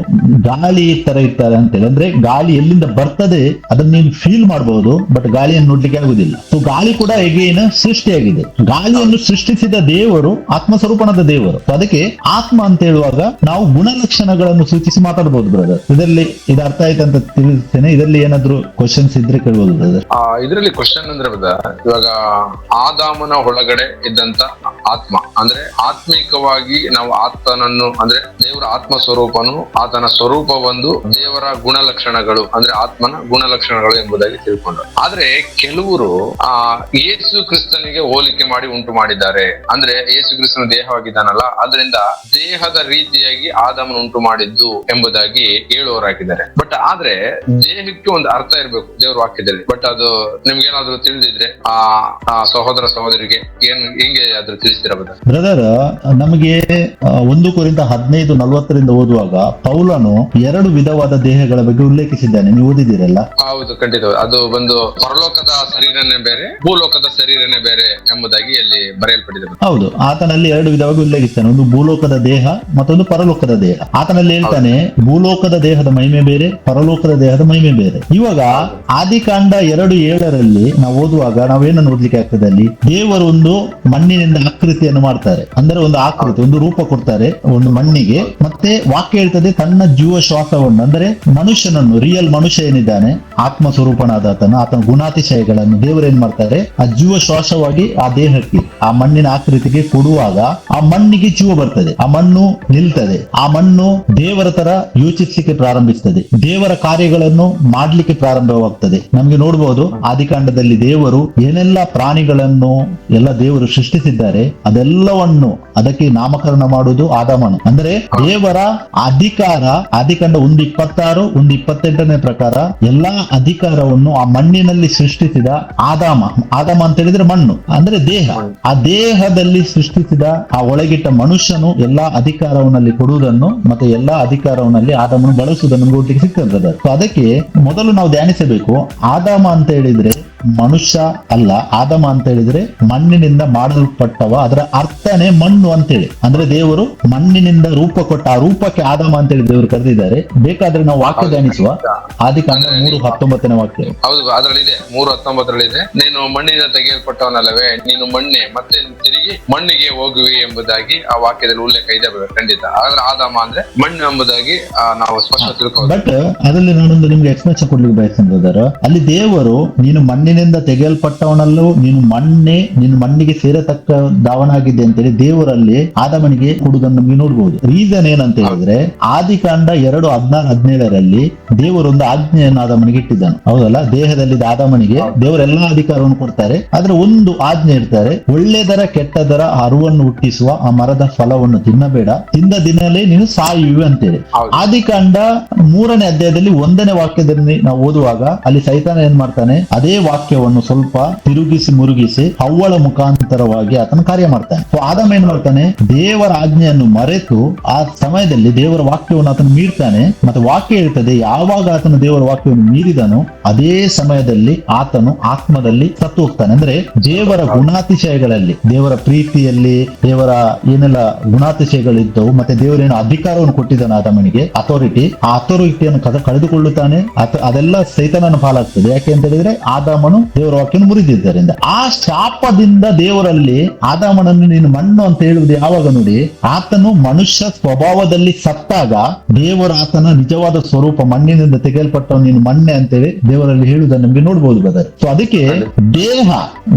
ಗಾಳಿ ತರ ಇರ್ತಾರೆ ಅಂತೇಳಿ. ಅಂದ್ರೆ ಗಾಳಿ ಎಲ್ಲಿಂದ ಬರ್ತದೆ ಅದನ್ನ ನೀನು ಫೀಲ್ ಮಾಡಬಹುದು, ಬಟ್ ಗಾಳಿಯನ್ನು ನೋಡ್ಲಿಕ್ಕೆ ಆಗುದಿಲ್ಲ. ಸೊ ಗಾಳಿ ಕೂಡ ಹೇಗೇನು ಸೃಷ್ಟಿಯಾಗಿದೆ. ಗಾಳಿಯನ್ನು ಸೃಷ್ಟಿಸಿದ ದೇವರು ಆತ್ಮ ಸ್ವರೂಪಣದ ದೇವರು. ಅದಕ್ಕೆ ಆತ್ಮ ಅಂತ ಹೇಳುವಾಗ ನಾವು ಗುಣಲಕ್ಷಣಗಳನ್ನು ಸೂಚಿಸಿ ಮಾತಾಡಬಹುದು ಬ್ರದರ್. ಇದರಲ್ಲಿ ಇದು ಅರ್ಥ ಆಯ್ತು ಅಂತ ತಿಳಿಸ್ತೇನೆ. ಇದರಲ್ಲಿ ಏನಾದ್ರು ಕ್ವಶನ್ಸ್ ಇದ್ರೆ ಕೇಳ್ಬೋದು ಬ್ರದರ್. ಇದರಲ್ಲಿ ಕ್ವಶನ್ ಅಂದ್ರೆ ಇವಾಗ ಆದಾಮನ ಒಳಗಡೆ ಇದ್ದಂತ ಆತ್ಮ ಅಂದ್ರೆ ಆತ್ಮಿಕವಾಗಿ ನಾವು ಆತನನ್ನು ಅಂದ್ರೆ ದೇವರ ಆತ್ಮ ಸ್ವರೂಪನು ಆತನ ಸ್ವರೂಪ ಒಂದು ದೇವರ ಗುಣಲಕ್ಷಣಗಳು ಅಂದ್ರೆ ಆತ್ಮನ ಗುಣಲಕ್ಷಣಗಳು ಎಂಬುದಾಗಿ ತಿಳ್ಕೊಂಡ್ರು. ಆದ್ರೆ ಕೆಲವರು ಯೇಸು ಕ್ರಿಸ್ತನಿಗೆ ಹೋಲಿಕೆ ಮಾಡಿ ಉಂಟು ಮಾಡಿದ್ದಾರೆ. ಅಂದ್ರೆ ಯೇಸು ಕ್ರಿಸ್ತನ ದೇಹವಾಗಿದ್ದಾನಲ್ಲ, ಅದರಿಂದ ದೇಹದ ರೀತಿಯಾಗಿ ಆದಾಮನ ಉಂಟು ಮಾಡಿದ್ದು ಎಂಬುದಾಗಿ ಹೇಳುವವರಾಗಿದ್ದಾರೆ. ಬಟ್ ಆದ್ರೆ ದೇಹಕ್ಕೆ ಒಂದು ಅರ್ಥ ಇರಬೇಕು ದೇವರ ವಾಕ್ಯದಲ್ಲಿ. ಬಟ್ ಅದು ನಿಮ್ಗೇನಾದ್ರೂ ತಿಳಿದಿದ್ರೆ ಸಹೋದರ ಸಹೋದರಿಗೆ ಹೆಂಗೆ ಅದ್ರ ತಿಳಿಸ್ತೀರಾ ಬ್ರದರ್? ನಮಗೆ 1 ಕೊರಿಂಥ 15:40 ಓದುವಾಗ ಪೌಲನು 2 ವಿಧವಾದ ದೇಹಗಳ ಬಗ್ಗೆ ಉಲ್ಲೇಖಿಸಿದ್ದಾನೆ. ನೀವು ಓದಿದ್ದೀರಲ್ಲ? ಹೌದು, ಖಂಡಿತ. ಅದು ಒಂದು ಪರಲೋಕದ ಶರೀರನೇ ಬೇರೆ, ಭೂಲೋಕದ ಶರೀರನೇ ಬೇರೆ ಎಂಬುದಾಗಿ ಅಲ್ಲಿ ಬರೆಯಲ್ಪಟ್ಟಿದೆ. ಹೌದು, ಆತನಲ್ಲಿ 2 ವಿಧವಾಗಿ ಉಲ್ಲೇಖಿಸ್ತಾನೆ. ಒಂದು ಭೂಲೋಕದ ದೇಹ, ಮತ್ತೊಂದು ಪರಲೋಕದ ದೇಹ. ಆತನಲ್ಲಿ ಹೇಳ್ತಾನೆ ಭೂಲೋಕದ ದೇಹದ ಮಹಿಮೆ ಬೇರೆ, ಪರಲೋಕದ ದೇಹದ ಮಹಿಮೆ ಬೇರೆ. ಇವಾಗ ಆದಿಕಾಂಡ 2:7 ನಾವು ಓದುವಾಗ ನಾವೇನನ್ನು ಓದ್ಲಿಕ್ಕೆ ಆಗ್ತದೆ? ಅಲ್ಲಿ ದೇವರು ಒಂದು ಮಣ್ಣಿನಿಂದ ಆಕೃತಿಯನ್ನು ಮಾಡ್ತಾರೆ. ಅಂದ್ರೆ ಒಂದು ಆಕೃತಿ, ಒಂದು ರೂಪ ಕೊಡ್ತಾರೆ ಒಂದು ಮಣ್ಣಿಗೆ. ಮತ್ತೆ ವಾಕ್ಯ ಹೇಳ್ತದೆ ತನ್ನ ಜೀವ ಶ್ವಾಸವನ್ನು, ಅಂದ್ರೆ ಮನುಷ್ಯನನ್ನು, ರಿಯಲ್ ಮನುಷ್ಯ ಏನಿದ್ದಾನೆ ಆತ್ಮ ಸ್ವರೂಪನಾದ ಆತನ ಗುಣಾತಿಶಯಗಳನ್ನು ದೇವರು ಏನ್ ಮಾಡ್ತಾರೆ ಆ ಜೀವ ಶ್ವಾಸವಾಗಿ ಆ ದೇಹಕ್ಕೆ, ಆ ಮಣ್ಣಿನ ಆಕೃತಿಗೆ ಕೊಡುವಾಗ ಆ ಮಣ್ಣಿಗೆ ಜೀವ ಬರ್ತದೆ, ಆ ಮಣ್ಣು ನಿಲ್ತದೆ, ಆ ಮಣ್ಣು ದೇವರ ತರ ಯೋಚಿಸ್ಲಿಕ್ಕೆ ಪ್ರಾರಂಭಿಸ್ತದೆ, ದೇವರ ಕಾರ್ಯಗಳನ್ನು ಮಾಡ್ಲಿಕ್ಕೆ ಪ್ರಾರಂಭವಾಗ್ತದೆ. ನಮ್ಗೆ ನೋಡ್ಬೋದು ಆದಿಕಾಂಡದಲ್ಲಿ ದೇವರು ಏನೆಲ್ಲ ಪ್ರಾಣಿಗಳನ್ನು ಎಲ್ಲ ದೇವರು ಸೃಷ್ಟಿಸಿದ್ದಾರೆ, ಅದೆಲ್ಲವನ್ನು ಅದಕ್ಕೆ ನಾಮಕರಣ ಮಾಡುವುದು ಆದಾಮನು. ಅಂದ್ರೆ ದೇವರ ಅಧಿಕಾರ ಆದಿಕಾಂಡ 1:26, 1:28 ಪ್ರಕಾರ ಎಲ್ಲಾ ಅಧಿಕಾರವನ್ನು ಆ ಮಣ್ಣಿನಲ್ಲಿ ಸೃಷ್ಟಿಸಿದ ಆದಾಮ ಅಂತ ಹೇಳಿದ್ರೆ ಮಣ್ಣು ಅಂದ್ರೆ ದೇಹ, ಆ ದೇಹದಲ್ಲಿ ಸೃಷ್ಟಿಸಿದ ಆ ಒಳಗಿಟ್ಟ ಮನುಷ್ಯನು ಎಲ್ಲಾ ಅಧಿಕಾರವನ್ನಲ್ಲಿ ಕೊಡುವುದನ್ನು ಮತ್ತೆ ಎಲ್ಲಾ ಅಧಿಕಾರವನ್ನಲ್ಲಿ ಆದಾಮನು ಬಳಸುವುದನ್ನು ನೋಡ್ಲಿಕ್ಕೆ ಸಿಗ್ತದೆ. ಅದಕ್ಕೆ ಮೊದಲು ನಾವು ಧ್ಯಾನಿಸಬೇಕು, ಆದಾಮ ಅಂತ ಹೇಳಿದ್ರೆ ಮನುಷ್ಯ ಅಲ್ಲ, ಆದಾಮ ಅಂತ ಹೇಳಿದ್ರೆ ಮಣ್ಣಿನಿಂದ ಮಾಡಲ್ಪಟ್ಟವ. ಅದರ ಅರ್ಥನೇ ಮಣ್ಣು ಅಂತೇಳಿ. ಅಂದ್ರೆ ದೇವರು ಮಣ್ಣಿನಿಂದ ರೂಪ ಕೊಟ್ಟ, ಆ ರೂಪಕ್ಕೆ ಆದಾಮ ಅಂತೇಳಿ ದೇವರು ಕರೆದಿದ್ದಾರೆ. ಬೇಕಾದ್ರೆ ನಾವು ವಾಕ್ಯ ಧ್ಯಾನಿಸುವ ಆದಿಕಾಂಡ 3:19 ವಾಕ್ಯ. ಹೌದು, ಅದರಲ್ಲಿದೆ 3:19 ನೀನು ಮಣ್ಣಿನಿಂದ ತೆಗೆಯಲ್ಪಟ್ಟವನಲ್ಲವೇ, ನೀನು ಮಣ್ಣೆ, ಮತ್ತೆ ತಿರುಗಿ ಮಣ್ಣಿಗೆ ಹೋಗುವಿ ಎಂಬುದಾಗಿ ಆ ವಾಕ್ಯದಲ್ಲಿ ಉಲ್ಲೇಖ ಇದೆ. ಖಂಡಿತ. ಆದ್ರೆ ಆದಾಮ ಅಂದ್ರೆ ಮಣ್ಣು ಎಂಬುದಾಗಿ ನಾವು ಸ್ಪಷ್ಟ ತಿಳ್ಕೊಳ್ಳೋದು. ಬಟ್ ಅದರಲ್ಲಿ ನಾನೊಂದು ನಿಮ್ಗೆ ಎಕ್ಸ್ಪ್ಲೇಷನ್ ಕೊಡ್ಲಿಕ್ಕೆ ಬಯಸ್ತಿದ್ದಾರೆ. ಅಲ್ಲಿ ದೇವರು ನೀನು ಮಣ್ಣಿನಿಂದ ತೆಗೆಯಲ್ಪಟ್ಟವನಲ್ಲೂ, ನೀನು ಮಣ್ಣಿಗೆ ಸೇರತಕ್ಕದವನಾಗಿದೆ ಅಂತೇಳಿ ದೇವರಲ್ಲಿ ಆದಾಮನಿಗೆ ಕೊಡುವುದನ್ನು ನಮ್ಗೆ ನೋಡ್ಬೋದು. ರೀಸನ್ ಏನಂತ ಹೇಳಿದ್ರೆ ಆದಿಕಾಂಡ 2:16-17 ದೇವರೊಂದು ಆಜ್ಞೆಯನ್ನು ಆದಾಮನಿಗೆ ಇಟ್ಟಿದ್ದಾನೆ. ಹೌದಲ್ಲ? ದೇಹದಲ್ಲಿದ್ದ ಆದಾಮನಿಗೆ ದೇವರೆಲ್ಲಾ ಅಧಿಕಾರವನ್ನು ಕೊಡ್ತಾರೆ. ಆದ್ರೆ ಒಂದು ಆಜ್ಞೆ ಇರ್ತಾರೆ, ಒಳ್ಳೆದರ ಕೆಟ್ಟದರ ಅರಿವನ್ನು ಹುಟ್ಟಿಸುವ ಆ ಮರದ ಫಲವನ್ನು ತಿನ್ನಬೇಡ, ತಿಂದ ದಿನಲೇ ನೀನು ಸಾಯುವೆ ಅಂತೇಳಿ. ಆದಿಕಾಂಡ 3ನೇ ಅಧ್ಯಾಯದಲ್ಲಿ 1ನೇ ವಾಕ್ಯದಲ್ಲಿ ನಾವು ಓದುವಾಗ ಅಲ್ಲಿ ಸೈತಾನ ಏನ್ ಮಾಡ್ತಾನೆ, ಅದೇ ವಾಕ್ಯವನ್ನು ಸ್ವಲ್ಪ ತಿರುಗಿಸಿ ಮುರುಗಿಸಿ ಹವ್ವಳ ಮುಖಾಂತರವಾಗಿ ಆತನ ಕಾರ್ಯ ಮಾಡ್ತಾನೆ. ಆದಾಮ ಏನ್ ಮಾಡ್ತಾನೆ, ದೇವರ ಆಜ್ಞೆಯನ್ನು ಮರೆತು ಆ ಸಮಯದಲ್ಲಿ ದೇವರ ವಾಕ್ಯವನ್ನು ಆತನು ಮೀರ್ತಾನೆ. ಮತ್ತೆ ವಾಕ್ಯ ಹೇಳ್ತದೆ ಯಾವಾಗ ಆತನು ದೇವರ ವಾಕ್ಯವನ್ನು ಮೀರಿದನು ಅದೇ ಸಮಯದಲ್ಲಿ ಆತನು ಆತ್ಮದಲ್ಲಿ ಸತ್ತು ಹೋಗ್ತಾನೆ. ಅಂದ್ರೆ ದೇವರ ಗುಣಾತಿಶಯಗಳಲ್ಲಿ, ದೇವರ ಪ್ರೀತಿಯಲ್ಲಿ ದೇವರ ಏನೆಲ್ಲ ಗುಣಾತಿಶಯಗಳಿದ್ದವು, ಮತ್ತೆ ದೇವರೇನು ಅಧಿಕಾರವನ್ನು ಕೊಟ್ಟಿದ್ದಾನೆ ಆದಾಮನಿಗೆ, ಆ ಅಥಾರಿಟಿಯನ್ನು ಕಳೆದುಕೊಳ್ಳುತ್ತಾನೆ. ಅದೆಲ್ಲ ಸೈತಾನನ ಪಾಲಾಗ್ತದೆ. ಯಾಕೆ ಅಂತ ಹೇಳಿದ್ರೆ ಆದಾಮನು ದೇವರ ವಾಕ್ಯವನ್ನು ಮುರಿದಿದ್ದರಿಂದ. ಆ ಶಾಪದಿಂದ ದೇವರಲ್ಲಿ ಆದಾಮನನ್ನು ನೀನು ಮಣ್ಣು ಅಂತ ಹೇಳುವುದು ಯಾವಾಗ ನೋಡಿ, ಆತನು ಮನುಷ್ಯ ಸ್ವಭಾವದಲ್ಲಿ ಸತ್ತಾಗ ದೇವರು ಆತನ ನಿಜವಾದ ಸ್ವರೂಪ ಮಣ್ಣಿನಿಂದ ತೆಗೆಯಲ್ಪಟ್ಟವನು ನೀನು ಮಣ್ಣೆ ಅಂತೇಳಿ ದೇವರಲ್ಲಿ ಹೇಳುವುದನ್ನು ನಮ್ಗೆ ನೋಡ್ಬೋದು ಬ್ರದರ್. ಸೊ ಅದಕ್ಕೆ ದೇಹ,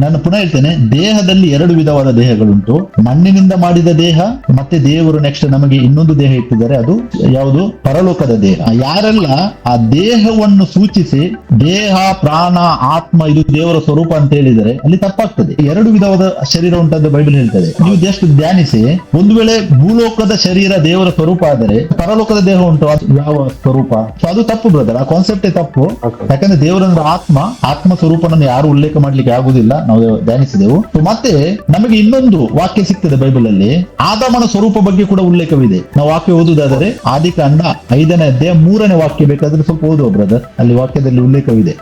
ನಾನು ಪುನಃ ಹೇಳ್ತೇನೆ, ದೇಹದಲ್ಲಿ 2 ವಿಧವಾದ ದೇಹಗಳುಂಟು. ಮಣ್ಣಿನಿಂದ ಮಾಡಿದ ದೇಹ, ಮತ್ತೆ ದೇವರು ನೆಕ್ಸ್ಟ್ ನಮಗೆ ಇನ್ನೊಂದು ದೇಹ ಇಟ್ಟಿದ್ದಾರೆ, ಅದು ಯಾವುದು? ಪರಲೋಕದ ದೇಹ. ಯಾರೆಲ್ಲ ಆ ದೇಹವನ್ನು ಸೂಚಿಸಿ ದೇಹ, ಪ್ರಾಣ, ಆತ್ಮ ಇದು ದೇವರ ಸ್ವರೂಪ ಅಂತ ಹೇಳಿದರೆ ಅಲ್ಲಿ ತಪ್ಪಾಗ್ತದೆ. 2 ವಿಧವಾದ ಶರೀರ ಉಂಟಂತ ಬೈಬಲ್ ಹೇಳ್ತದೆ. ನೀವು ಜಸ್ಟ್ ಧ್ಯಾನಿಸಿ, ಒಂದು ವೇಳೆ ಭೂಲೋಕದ ಶರೀರ ದೇವರ ಸ್ವರೂಪ ಆದರೆ ಪರಲೋಕದ ದೇಹ ಉಂಟು, ಯಾವ ಸ್ವರೂಪ? ಸೊ ಅದು ತಪ್ಪು ಬ್ರದರ್, ಆ ಕಾನ್ಸೆಪ್ಟೇ ತಪ್ಪು. ಯಾಕಂದ್ರೆ ದೇವರಂದ್ರೆ ಆತ್ಮ ಸ್ವರೂಪನನ್ನು ಯಾರು ಉಲ್ಲೇಖ ಮಾಡ್ಲಿಕ್ಕೆ ಆಗುದಿಲ್ಲ, ನಾವು ಧ್ಯಾನಿಸಿದೆವು. ಮತ್ತೆ ನಮಗೆ ಇನ್ನೊಂದು ವಾಕ್ಯ ಸಿಗ್ತದೆ ಬೈಬಲ್ ಅಲ್ಲಿ, ಆದಾಮನ ಸ್ವರೂಪ ಬಗ್ಗೆ ಕೂಡ ಉಲ್ಲೇಖವಿದೆ. ನಾವು ವಾಕ್ಯ ಓದುವುದಾದರೆ ಆದಿಕಾಂಡ 5ನೇ ಅಧ್ಯಾಯ 3ನೇ ವಾಕ್ಯ, ಬೇಕಾದ್ರೆ ಸ್ವಲ್ಪ ಓದುವ ಬ್ರದರ್, ಅಲ್ಲಿ ವಾಕ್ಯದಲ್ಲಿ ಉಲ್ಲೇಖವಿದೆ.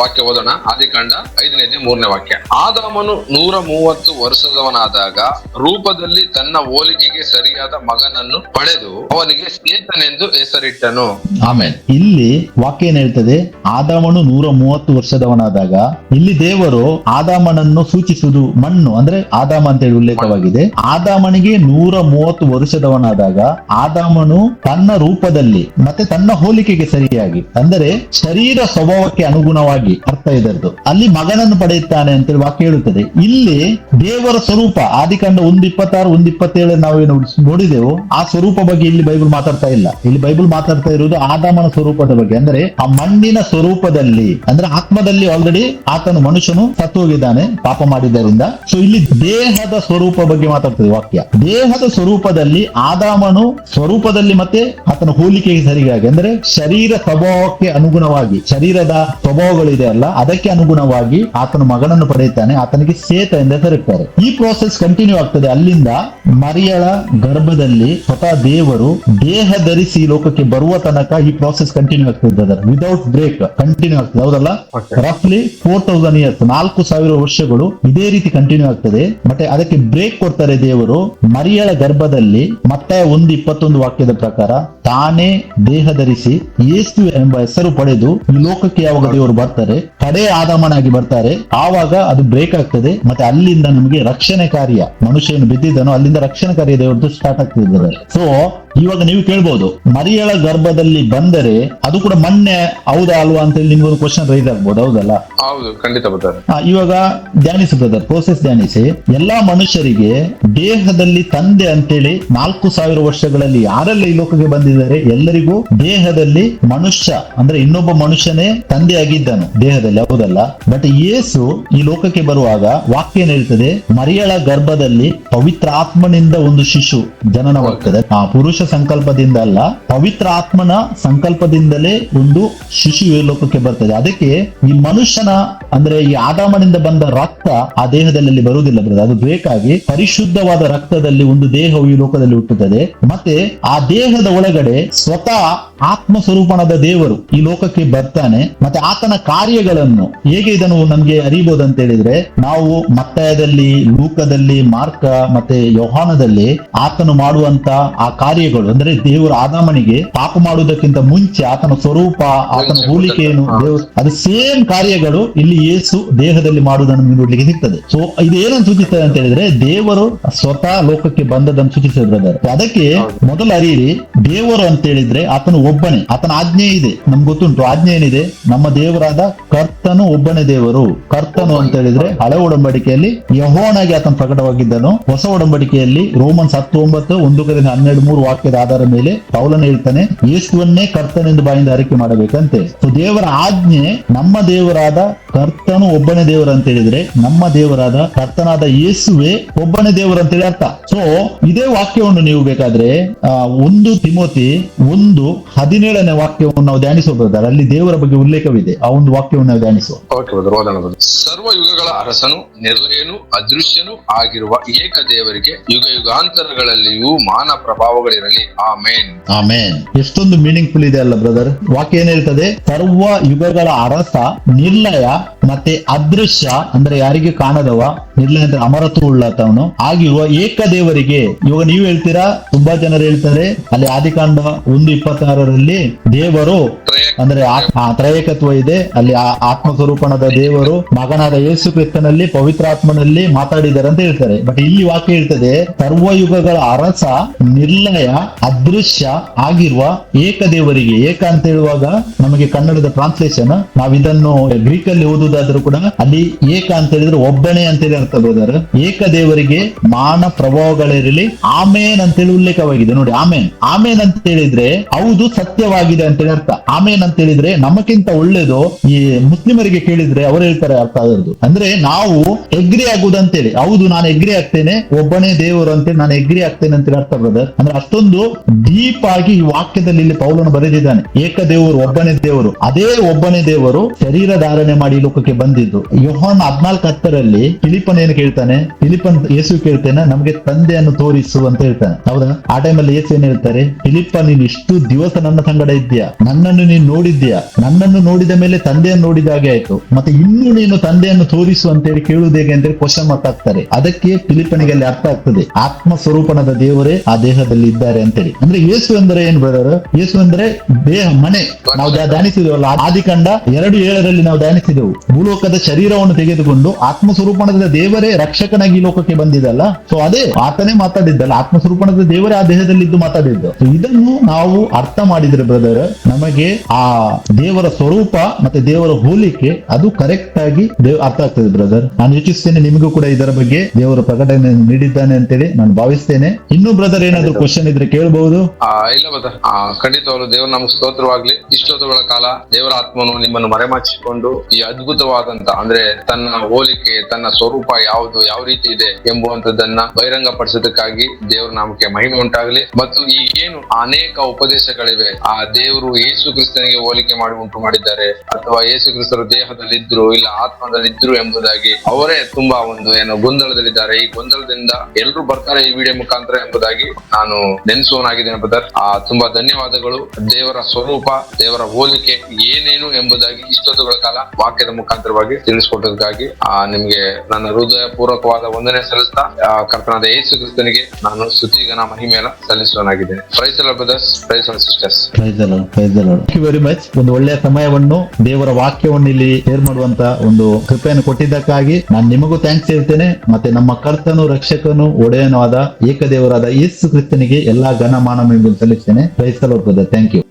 ವಾಕ್ಯ ಓದೋಣ. ಆದಿಕಾಂಡ 5ನೇ ಅಧ್ಯಾಯ 3ನೇ ವಾಕ್ಯ. ಆದಾಮನು 100 130 ವರ್ಷದವನಾದಾಗ ರೂಪದಲ್ಲಿ ತನ್ನ ಹೋಲಿಕೆಗೆ ಸರಿಯಾದ ಮಗನನ್ನು ಪಡೆದು ಅವನಿಗೆ ಸೇತನೆಂದು ಹೆಸರಿಟ್ಟನು. ಆಮೇಲೆ ಇಲ್ಲಿ ವಾಕ್ಯ ಏನ್ ಹೇಳ್ತದೆ? ಆದಾಮನು 130 ವರ್ಷದವನಾದಾಗ, ಇಲ್ಲಿ ದೇವರು ಆದಾಮನನ್ನು ಸೂಚಿಸುವುದು ಮಣ್ಣು, ಅಂದ್ರೆ ಆದಾಮ ಅಂತ ಹೇಳಿ ಉಲ್ಲೇಖವಾಗಿದೆ. ಆದಾಮನಿಗೆ 130 ವರ್ಷದವನಾದಾಗ ಆದಾಮನು ತನ್ನ ರೂಪದಲ್ಲಿ ಮತ್ತೆ ತನ್ನ ಹೋಲಿಕೆಗೆ ಸರಿಯಾಗಿ, ಅಂದರೆ ಶರೀರ ಸ್ವಭಾವಕ್ಕೆ ಅನುಗುಣವಾಗಿ, ಅರ್ಥ ಇದರದ್ದು, ಅಲ್ಲಿ ಮಗನನ್ನು ಪಡೆಯುತ್ತಾನೆ ಅಂತೇಳಿ ವಾಕ್ಯ ಹೇಳುತ್ತದೆ. ಇಲ್ಲಿ ದೇವರ ಸ್ವರೂಪ ಆದಿಕಾಂಡ 1:26, 1:27 ನಾವೇನು ನೋಡಿದೆವು, ಆ ಸ್ವರೂಪ ಬಗ್ಗೆ ಇಲ್ಲಿ ಬೈಬಲ್ ಮಾತಾಡ್ತಾ ಇಲ್ಲ. ಇಲ್ಲಿ ಬೈಬಲ್ ಮಾತಾಡ್ತಾ ಇರುವುದು ಆದಾಮನ ಸ್ವರೂಪದ ಬಗ್ಗೆ, ಅಂದ್ರೆ ಆ ಮಣ್ಣಿನ ಸ್ವರೂಪದಲ್ಲಿ, ಅಂದ್ರೆ ಆತ್ಮದಲ್ಲಿ ಆಲ್ರೆಡಿ ಆತನು ಮನುಷ್ಯನು ಸತ್ತು ಹೋಗಿದ್ದಾನೆ ಪಾಪ ಮಾಡಿದ್ದರಿಂದ. ಸೊ ಇಲ್ಲಿ ದೇಹದ ಸ್ವರೂಪ ಬಗ್ಗೆ ಮಾತಾಡ್ತದೆ ವಾಕ್ಯ. ದೇಹದ ಸ್ವರೂಪದಲ್ಲಿ ಆದಾಮನು ಸ್ವರೂಪದಲ್ಲಿ ಮತ್ತೆ ಆತನ ಹೋಲಿಕೆಗೆ ಸರಿಯಾಗಿ, ಅಂದ್ರೆ ಶರೀರ ಸ್ವಭಾವಕ್ಕೆ ಅನುಗುಣವಾಗಿ, ಶರೀರದ ಸ್ವಭಾವಗಳಿದೆ ಅಲ್ಲ, ಅದಕ್ಕೆ ಅನುಗುಣವಾಗಿ ಆತನು ಮಗನನ್ನು ಪಡೆಯುತ್ತಾನೆ. ಆತನಿಗೆ ಸೇತ ಎಂದು ಹೆಸರಿಡ್ತಾರೆ. ಈ ಪ್ರೋಸೆಸ್ ಕಂಟಿನ್ಯೂ ಆಗ್ತದೆ. ಅಲ್ಲಿಂದ ಮರಿಯಳ ಗರ್ಭದಲ್ಲಿ ಸ್ವತಃ ದೇವರು ದೇಹ ಧರಿಸಿ ಈ ಲೋಕಕ್ಕೆ ಬರುವ ತನಕ ಈ ಪ್ರೋಸೆಸ್ ಕಂಟಿನ್ಯೂ ಆಗ್ತದೆ. ವಿದೌಟ್ ಬ್ರೇಕ್ ಕಂಟಿನ್ಯೂ ಆಗ್ತದೆ, ಹೌದಲ್ಲ? ರಫ್ಲಿ 4000 ಇಯರ್ಸ್, 4000 ವರ್ಷಗಳು ಇದೇ ರೀತಿ ಕಂಟಿನ್ಯೂ ಆಗ್ತದೆ. ಮತ್ತೆ ಅದಕ್ಕೆ ಬ್ರೇಕ್ ಕೊಡ್ತಾರೆ ದೇವರು. ಮರಿಯಳ ಗರ್ಭದಲ್ಲಿ ಮತ್ತಾಯ 1:21 ವಾಕ್ಯದ ಪ್ರಕಾರ ತಾನೇ ದೇಹ ಧರಿಸಿ ಯೇಸು ಎಂಬ ಹೆಸರು ಪಡೆದು ಈ ಲೋಕಕ್ಕೆ ಯಾವಾಗ ದೇವರು ಬರ್ತಾರೆ, ಕಡೆ ಆದಾಮನಾಗಿ ಬರ್ತಾರೆ, ಆವಾಗ ಅದು ಬ್ರೇಕ್ ಆಗ್ತದೆ. ಮತ್ತೆ ಅಲ್ಲಿಂದ ನಮಗೆ ರಕ್ಷಣೆ ಕಾರ್ಯ, ಮನುಷ್ಯನು ಬಿದ್ದಿದ್ದನೋ ಅಲ್ಲಿಂದ ರಕ್ಷಣೆ ಕಾರ್ಯ ದೇವರದ್ದು ಸ್ಟಾರ್ಟ್ ಆಗ್ತಿದ್ದಾರೆ. ಸೊ ಇವಾಗ ನೀವು ಕೇಳ್ಬೋದು, ಮರಿಯಳ ಗರ್ಭದಲ್ಲಿ ಬಂದರೆ ಅದು ಕೂಡ ಮಣ್ಣೆ ಹೌದಾ ಅಲ್ವಾ ಅಂತ ಹೇಳಿ ನಿಮ್ಗೊಂದು ಕ್ವಶನ್ ರೈಸ್ ಆಗ್ಬೋದು, ಹೌದಲ್ಲ? ಹೌದು, ಖಂಡಿತ ಬರ್ತಾರೆ. ಇವಾಗ ಧ್ಯಾನಿಸಿ ಬ್ರದರ್, ಪ್ರೋಸೆಸ್ ಧ್ಯಾನಿಸಿ. ಎಲ್ಲಾ ಮನುಷ್ಯರಿಗೆ ದೇಹದಲ್ಲಿ ತಂದೆ ಅಂತೇಳಿ 4000 ವರ್ಷಗಳಲ್ಲಿ ಯಾರೆಲ್ಲ ಈ ಲೋಕಕ್ಕೆ ಬಂದಿದ್ದಾರೆ ಎಲ್ಲರಿಗೂ ದೇಹದಲ್ಲಿ ಮನುಷ್ಯ, ಅಂದ್ರೆ ಇನ್ನೊಬ್ಬ ಮನುಷ್ಯನೇ ತಂದೆಯಾಗಿದ್ದನು ದೇಹದಲ್ಲಿ, ಹೌದಲ್ಲ? ಬಟ್ ಯೇಸು ಈ ಲೋಕಕ್ಕೆ ಬರುವಾಗ ವಾಕ್ಯ ಏನ್ ಹೇಳ್ತದೆ? ಮರಿಯಳ ಗರ್ಭದಲ್ಲಿ ಪವಿತ್ರ ಆತ್ಮನಿಂದ ಒಂದು ಶಿಶು ಜನನವಾಗ್ತದೆ. ಆ ಪುರುಷ ಸಂಕಲ್ಪದಿಂದ ಅಲ್ಲ, ಪವಿತ್ರ ಆತ್ಮನ ಸಂಕಲ್ಪದಿಂದಲೇ ಒಂದು ಶಿಶು ಈ ಲೋಕಕ್ಕೆ ಬರ್ತದೆ. ಅದಕ್ಕೆ ಈ ಮನುಷ್ಯನ, ಅಂದ್ರೆ ಈ ಆದಾಮನಿಂದ ಬಂದ ರಕ್ತ ಆ ದೇಹದಲ್ಲಿ ಬರುವುದಿಲ್ಲ ಬ್ರದರ್, ಅದು ಬೇಕಾಗಿ ಪರಿಶುದ್ಧವಾದ ರಕ್ತದಲ್ಲಿ ಒಂದು ದೇಹವು ಈ ಲೋಕದಲ್ಲಿ ಹುಟ್ಟುತ್ತದೆ. ಮತ್ತೆ ಆ ದೇಹದ ಒಳಗಡೆ ಸ್ವತಃ ಆತ್ಮ ಸ್ವರೂಪಣದ ದೇವರು ಈ ಲೋಕಕ್ಕೆ ಬರ್ತಾನೆ. ಮತ್ತೆ ಆತನ ಕಾರ್ಯಗಳನ್ನು ಹೇಗೆ ಇದನ್ನು ನಮ್ಗೆ ಅರಿಬಹುದು ಅಂತ ಹೇಳಿದ್ರೆ, ನಾವು ಮತ್ತಾಯದಲ್ಲಿ, ಲೂಕದಲ್ಲಿ, ಮಾರ್ಕ ಮತ್ತೆ ಯೋಹಾನದಲ್ಲಿ ಆತನು ಮಾಡುವಂತ ಆ ಕಾರ್ಯಗಳು, ಅಂದ್ರೆ ದೇವರು ಆದಾಮನಿಗೆ ಪಾಪ ಮಾಡುವುದಕ್ಕಿಂತ ಮುಂಚೆ ಆತನ ಸ್ವರೂಪ, ಆತನ ಹೋಲಿಕೆಯನ್ನು ದೇವರು, ಅದು ಸೇಮ್ ಕಾರ್ಯಗಳು ಇಲ್ಲಿ ಯೇಸು ದೇಹದಲ್ಲಿ ಮಾಡುವುದನ್ನು ನಮಗೆ ನೋಡ್ಲಿಕ್ಕೆ ಸಿಗ್ತದೆ. ಸೊ ಇದು ಏನನ್ನು ಸೂಚಿಸ್ತದೆ ಅಂತ ಹೇಳಿದ್ರೆ, ದೇವರು ಸ್ವತಃ ಲೋಕಕ್ಕೆ ಬಂದದನ್ನು ಸೂಚಿಸ್ತದೆ ಬ್ರದರ್. ಅದಕ್ಕೆ ಮೊದಲು ಅರಿಯಿರಿ, ದೇವರು ಅಂತ ಹೇಳಿದ್ರೆ ಆತನು ಒಬ್ಬನೇ, ಆತನ ಆಜ್ಞೆ ಇದೆ, ನಮ್ಗೆ ಗೊತ್ತುಂಟು ಆಜ್ಞೆ ಏನಿದೆ. ನಮ್ಮ ದೇವರಾದ ಕರ್ತನು ಒಬ್ಬನೇ ದೇವರು. ಕರ್ತನು ಅಂತ ಹೇಳಿದ್ರೆ ಹಳೆ ಒಡಂಬಡಿಕೆಯಲ್ಲಿ ಯೆಹೋವನಾಗಿ ಆತನು ಪ್ರಕಟವಾಗಿದ್ದನು. ಹೊಸ ಒಡಂಬಡಿಕೆಯಲ್ಲಿ ರೋಮನ್ಸ್ 19, 1-12 ವಾಕ್ಯದ ಆಧಾರ ಮೇಲೆ ಪೌಲನು ಹೇಳ್ತಾನೆ, ಯೇಸುವನ್ನೇ ಕರ್ತನೆಂದು ಬಾಯಿಂದ ಅರಿಕೆ ಮಾಡಬೇಕಂತೆ. ಸೊ ದೇವರ ಆಜ್ಞೆ, ನಮ್ಮ ದೇವರಾದ ಕರ್ತನು ಒಬ್ಬನೇ ದೇವರು ಅಂತ ಹೇಳಿದ್ರೆ ನಮ್ಮ ದೇವರಾದ ಕರ್ತನಾದ ಯೇಸುವೆ ಒಬ್ಬನೇ ದೇವರು ಅಂತೇಳಿ ಅರ್ಥ. ಸೊ ಇದೇ ವಾಕ್ಯವನ್ನು ನೀವು ಬೇಕಾದ್ರೆ 1 ತಿಮೋತಿ 1:17 ವಾಕ್ಯವನ್ನು ನಾವು ಧ್ಯಾನಿಸಬಹುದು. ಅಲ್ಲಿ ದೇವರ ಬಗ್ಗೆ ಉಲ್ಲೇಖವಿದೆ. ಆ ಒಂದು ವಾಕ್ಯವನ್ನು ನಾವು ಧ್ಯಾನಿಸುವ. ಸರ್ವ ಯುಗಗಳ ಅರಸನು, ನಿರ್ಲಯನು, ಅದೃಶ್ಯನು ಆಗಿರುವ ಏಕ ದೇವರಿಗೆ ಯುಗ ಯುಗಾಂತರಗಳಲ್ಲಿಯೂ ಮಾನ ಪ್ರಭಾವಗಳಿರಲಿ. ಆಮೇನ್. ಆಮೇನ್. ಎಷ್ಟೊಂದು ಮೀನಿಂಗ್ಫುಲ್ ಇದೆ ಅಲ್ಲ ಬ್ರದರ್? ವಾಕ್ಯ ಏನ್ ಹೇಳ್ತದೆ? ಸರ್ವ ಯುಗಗಳ ಅರಸ, ನಿರ್ಲಯ ಮತ್ತೆ ಅದೃಶ್ಯ, ಅಂದ್ರೆ ಯಾರಿಗೆ ಕಾಣದವ, ನಿರ್ಲಯ ಅಂದ್ರೆ ಅಮರತ್ವ ಉಳ್ಳತವನು ಆಗಿರುವ ಏಕ ದೇವರಿಗೆ. ಇವಾಗ ನೀವು ಹೇಳ್ತೀರಾ, ತುಂಬಾ ಜನರು ಹೇಳ್ತಾರೆ, ಅಲ್ಲಿ ಆದಿಕಾಂಡ 1:26 ದೇವರು ಅಂದ್ರೆ ತ್ರೈಕತ್ವ ಇದೆ, ಅಲ್ಲಿ ಆತ್ಮ ಸ್ವರೂಪಣದ ದೇವರು ಮಗನಾದ ಯೇಸು ಕ್ರಿಸ್ತನಲ್ಲಿ ಪವಿತ್ರಾತ್ಮನಲ್ಲಿ ಮಾತಾಡಿದ್ದಾರೆ ಅಂತ ಹೇಳ್ತಾರೆ. ಬಟ್ ಇಲ್ಲಿ ವಾಕ್ಯ ಹೇಳ್ತದೆ, ಸರ್ವಯುಗಗಳ ಅರಸ, ನಿರ್ಲಯ, ಅದೃಶ್ಯ ಆಗಿರುವ ಏಕ ದೇವರಿಗೆ. ಏಕ ಅಂತ ಹೇಳುವಾಗ ನಮಗೆ ಕನ್ನಡದ ಟ್ರಾನ್ಸ್ಲೇಷನ್, ನಾವ್ ಇದನ್ನು ಗ್ರೀಕ್ ಅಲ್ಲಿ ಓದುವುದಾದ್ರೂ ಕೂಡ ಅಲ್ಲಿ ಏಕ ಅಂತ ಹೇಳಿದ್ರೆ ಒಬ್ಬನೇ ಅಂತೇಳಿ ಅರ್ಥ ಬ್ರದರ್. ಏಕ ದೇವರಿಗೆ ಮಾನ ಪ್ರಭಾವಗಳಿರಲಿ. ಆಮೇನ್ ಅಂತೇಳಿ ಉಲ್ಲೇಖವಾಗಿದೆ ನೋಡಿ. ಆಮೇನ್, ಆಮೇನ್ ಅಂತ ಹೇಳಿದ್ರೆ ಹೌದು ಸತ್ಯವಾಗಿದೆ ಅಂತೇಳಿ ಅರ್ಥ. ಆಮೇನ್ ಅಂತ ಹೇಳಿದ್ರೆ ನಮಗಿಂತ ಒಳ್ಳೇದು. ಈ ಮುಸ್ಲಿಮರಿಗೆ ಕೇಳಿದ್ರೆ ಅವರು ಹೇಳ್ತಾರೆ ಅರ್ಥ ಅದರದ್ದು, ಅಂದ್ರೆ ನಾವು ಎಗ್ರಿ ಆಗುವುದಂತೇಳಿ. ಹೌದು ನಾನು ಎಗ್ರಿ ಆಗ್ತೇನೆ, ಒಬ್ಬನೇ ದೇವರು ಅಂತೇಳಿ ನಾನು ಎಗ್ರಿ ಆಗ್ತೇನೆ ಅಂತೇಳಿ ಅರ್ಥ ಬ್ರದರ್. ಅಂದ್ರೆ ಅಷ್ಟೊಂದು ಡೀಪ್ ಆಗಿ ಈ ವಾಕ್ಯದಲ್ಲಿ ಇಲ್ಲಿ ಪೌಲನು ಬರೆದಿದ್ದಾನೆ. ಏಕ ದೇವರು, ಒಬ್ಬನೇ ದೇವರು. ಅದೇ ಒಬ್ಬನೇ ದೇವರು ಶರೀರ ಧಾರಣೆ ಮಾಡಿ ಲೋಕಕ್ಕೆ ಬಂದಿದ್ದು. ಯೋಹಾನ 14:10 ಫಿಲಿಪ್ಪನ್ ಏನು ಕೇಳ್ತಾನೆ? ಫಿಲಿಪ್ಪನ್ ಯೇಸು ಕೇಳ್ತೇನೆ, ನಮ್ಗೆ ತಂದೆಯನ್ನು ತೋರಿಸು ಅಂತ ಹೇಳ್ತಾನೆ, ಹೌದಾ? ಆ ಟೈಮಲ್ಲಿ ಯೇಸು ಏನ್ ಹೇಳ್ತಾರೆ? ಫಿಲಿಪ್ಪ, ನೀನು ಇಷ್ಟು ದಿವಸ ನನ್ನ ಸಂಗಡ ಇದ್ದೀಯಾ, ನನ್ನನ್ನು ನೀನು ನೋಡಿದ್ಯಾ, ನನ್ನನ್ನು ನೋಡಿದ ಮೇಲೆ ತಂದೆಯನ್ನು ನೋಡಿದ ಹಾಗೆ ಆಯ್ತು, ಮತ್ತೆ ಇನ್ನು ನೀನು ತಂದೆಯನ್ನು ತೋರಿಸು ಅಂತೇಳಿ ಕೇಳುವುದು ಹೇಗೆ ಅಂದ್ರೆ ಕ್ವಶನ್ ಮಾರ್ಕ್ ಆಗ್ತಾರೆ. ಅದಕ್ಕೆ ಫಿಲಿಪ್ಪನಿಗೆ ಅಲ್ಲಿ ಅರ್ಥ ಆಗ್ತದೆ, ಆತ್ಮ ಸ್ವರೂಪನಾದ ದೇವರೇ ಆ ದೇಹದಲ್ಲಿ ಇದ್ದಾರೆ ಅಂತೇಳಿ. ಅಂದ್ರೆ ಯೇಸು ಅಂದ್ರೆ ಏನ್ ಬ್ರದರ್? ಯೇಸು ಅಂದ್ರೆ ದೇಹ, ಮನೆ. ನಾವು ಧ್ಯಾನಿಸಿದೆವಲ್ಲ ಆದಿಕಾಂಡ 2:7 ನಾವು ಧ್ಯಾನಿಸಿದೆವು. ಭೂಲೋಕದ ಶರೀರವನ್ನು ತೆಗೆದುಕೊಂಡು ಆತ್ಮ ಸ್ವರೂಪಣದ ದೇವರೇ ರಕ್ಷಕನಾಗಿ ಈ ಲೋಕಕ್ಕೆ ಬಂದಿದ್ದಲ್ಲ. ಸೊ ಅದೇ ಆತನೇ ಮಾತಾಡಿದ್ದಲ್ಲ, ಆತ್ಮ ಸ್ವರೂಪಣದ ದೇವರೇ ಆ ದೇಹದಲ್ಲಿ ಇದ್ದು ಮಾತಾಡಿದ್ದು. So ಇದನ್ನು ನಾವು ಅರ್ಥ ಮಾಡಿದ್ರೆ ಬ್ರದರ್, ನಮಗೆ ಆ ದೇವರ ಸ್ವರೂಪ ಮತ್ತೆ ದೇವರ ಹೋಲಿಕೆ ಅದು ಕರೆಕ್ಟ್ ಆಗಿ ಅರ್ಥ ಆಗ್ತದೆ ಬ್ರದರ್. ನಾನು ಯೋಚಿಸ್ತೇನೆ ನಿಮಗೂ ಕೂಡ ಇದರ ಬಗ್ಗೆ ದೇವರ ಪ್ರಕಟಣೆ ನೀಡಿದ್ದಾನೆ ಅಂತೇಳಿ ನಾನು ಭಾವಿಸ್ತೇನೆ. ಇನ್ನು ಬ್ರದರ್ ಏನಾದ್ರು ಕ್ವಶನ್ ಇದ್ರೆ ಕೇಳಬಹುದು. ಇಲ್ಲ ಬ್ರದರ್, ಖಂಡಿತವಾಗ್ಲು ದೇವ್ರ ನಮ್ಗೆ ಸ್ತೋತ್ರವಾಗ್ಲಿ. ಇಷ್ಟೊತ್ತುಗಳ ಕಾಲ ದೇವರ ಆತ್ಮನು ನಿಮ್ಮನ್ನು ಮರೆಮಾಚಿಕೊಂಡು ಈ ಅದ್ಭುತವಾದಂತ ಅಂದ್ರೆ ತನ್ನ ಹೋಲಿಕೆ, ತನ್ನ ಸ್ವರೂಪ ಯಾವುದು, ಯಾವ ರೀತಿ ಇದೆ ಎಂಬುವಂತದನ್ನ ಬಹಿರಂಗ ಪಡಿಸೋದಕ್ಕಾಗಿ ದೇವರ ನಾಮಕ್ಕೆ ಮಹಿಮೆ ಉಂಟಾಗಲಿ. ಮತ್ತು ಈ ಏನು ಅನೇಕ ಉಪದೇಶಗಳಿವೆ, ಆ ದೇವರು ಯೇಸು ಕ್ರಿಸ್ತನಿಗೆ ಹೋಲಿಕೆ ಮಾಡಿ ಉಂಟು ಮಾಡಿದ್ದಾರೆ ಅಥವಾ ಯೇಸು ಕ್ರಿಸ್ತರು ದೇಹದಲ್ಲಿದ್ರು ಇಲ್ಲ ಆತ್ಮದಲ್ಲಿದ್ರು ಎಂಬುದಾಗಿ ಅವರೇ ತುಂಬಾ ಒಂದು ಏನು ಗೊಂದಲದಲ್ಲಿದ್ದಾರೆ. ಈ ಗೊಂದಲದಿಂದ ಎಲ್ಲರೂ ಬರ್ತಾರೆ ಈ ವಿಡಿಯೋ ಮುಖಾಂತರ ಎಂಬುದಾಗಿ ನಾನು ನೆನೆಸುವನಾಗಿದ್ದೇನೆ ಬ್ರದರ್. ತುಂಬಾ ಧನ್ಯವಾದಗಳು. ದೇವರ ಸ್ವರೂಪ, ದೇವರ ಹೋಲಿಕೆ ಏನೇನು ಎಂಬುದಾಗಿ ಇಷ್ಟೊತ್ತುಗಳ ಕಾಲ ವಾಕ್ಯದ ಮುಖಾಂತರವಾಗಿ ತಿಳಿಸ್ಕೊಟ್ಟದಕ್ಕಾಗಿ ನಿಮ್ಗೆ ನನ್ನ ಹೃದಯ ಪೂರ್ವಕವಾದ ವಂದನೆ ಸಲ್ಲಿಸ್ತಾ ಕರ್ತನಾದ ಯೇಸು ಕ್ರಿಸ್ತನಿಗೆ ನಾನು ಸ್ತುತಿಗನ ಮಹಿಮೆಯನ್ನ ಸಲ್ಲಿಸುವನಾಗಿದ್ದೇನೆ. Praise the lord brothers, praise the lord sisters. Praise the lord, praise the lord. Thank you very much. ಒಂದು ಒಳ್ಳೆಯ ಸಮಯವನ್ನು ದೇವರ ವಾಕ್ಯವನ್ನು ಇಲ್ಲಿ ಶೇರ್ ಮಾಡುವಂತ ಒಂದು ಕೃಪೆಯನ್ನು ಕೊಟ್ಟಿದ್ದಕ್ಕಾಗಿ ನಾನು ನಿಮಗೂ ಥ್ಯಾಂಕ್ಸ್ ಹೇಳ್ತೇನೆ. ಮತ್ತೆ ನಮ್ಮ ಕರ್ತನು, ರಕ್ಷಕನು, ಒಡೆಯನೂ ಆದ ಏಕದೇವರಾದ ಯೇಸು ಕ್ರಿಸ್ತನಿಗೆ ಎಲ್ಲಾ ಘನ ಮಾನ ಸಲ್ಲಿಸ್ತೇನೆ. Praise the lord brother. Thank you.